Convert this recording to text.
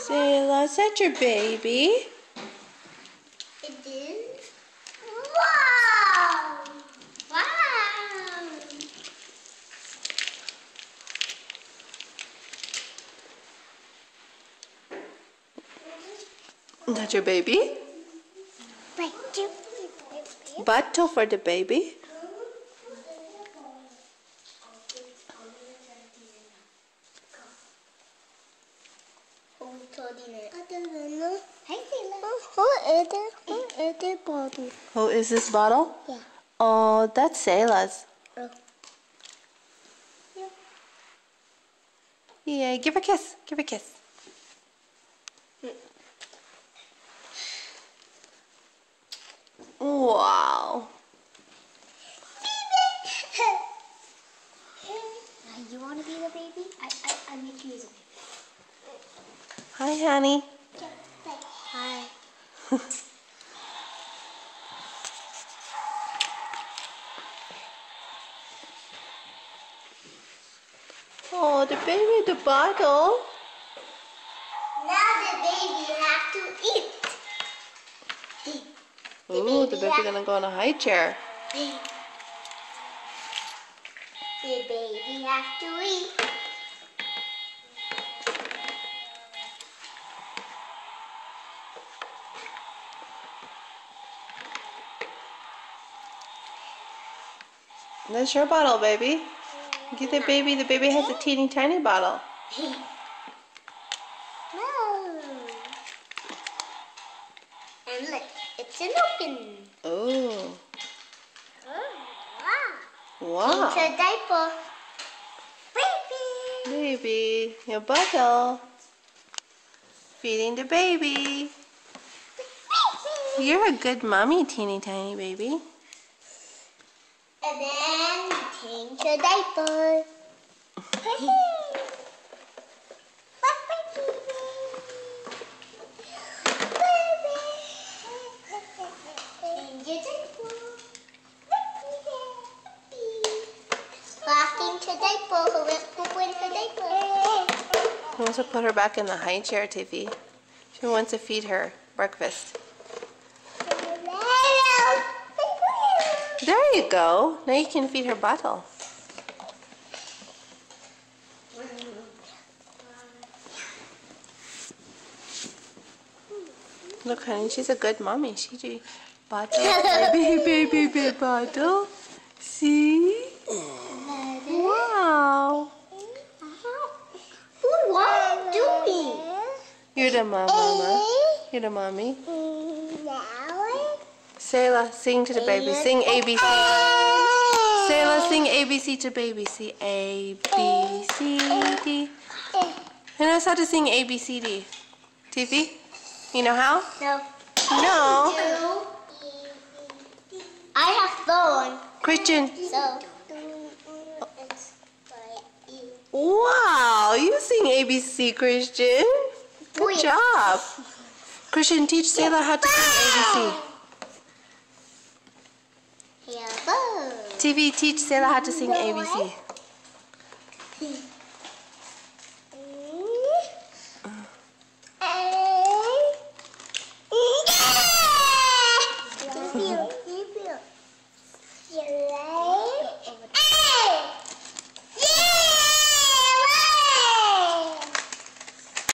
Sayla, is that your baby? It is. Wow! Wow! Is that your baby? Bottle for the baby. Who is this bottle? Yeah. Oh, that's Sayla's. Oh. Yeah, give her a kiss. Give her a kiss. Wow. You want to be the baby? I make you as a baby. Hi, honey. Hi. Oh, the baby in the bottle. Now the baby have to eat. Ooh, the baby gonna go on a high chair. The baby have to eat. That's your bottle, baby. Get the baby. The baby has a teeny tiny bottle. No. And look, it's an open. Oh. Wow. Wow. It's a diaper. Baby. Baby, your bottle. Feeding the baby. You're a good mommy, teeny tiny baby. And then you change the diaper. Change your diaper. Last into diaper. Who will poop into diaper? She wants to put her back in the high chair, Tiffy. She wants to feed her breakfast. There you go. Now you can feed her bottle. Look, honey, she's a good mommy. She bottle, baby, bottle. See? Wow. What are you doing? You're the mama. You're the mommy. Sayla, sing to the baby. Sing ABC. Sayla, sing ABC to baby. See A, B, C, D. Who knows how to sing A, B, C, D? Tiffy? You know how? No. No. I have phone. Christian. So. Wow, you sing ABC, Christian. Good job. Christian, teach Sayla how to sing ABC. Yeah, TV, teach Sayla how to sing ABC.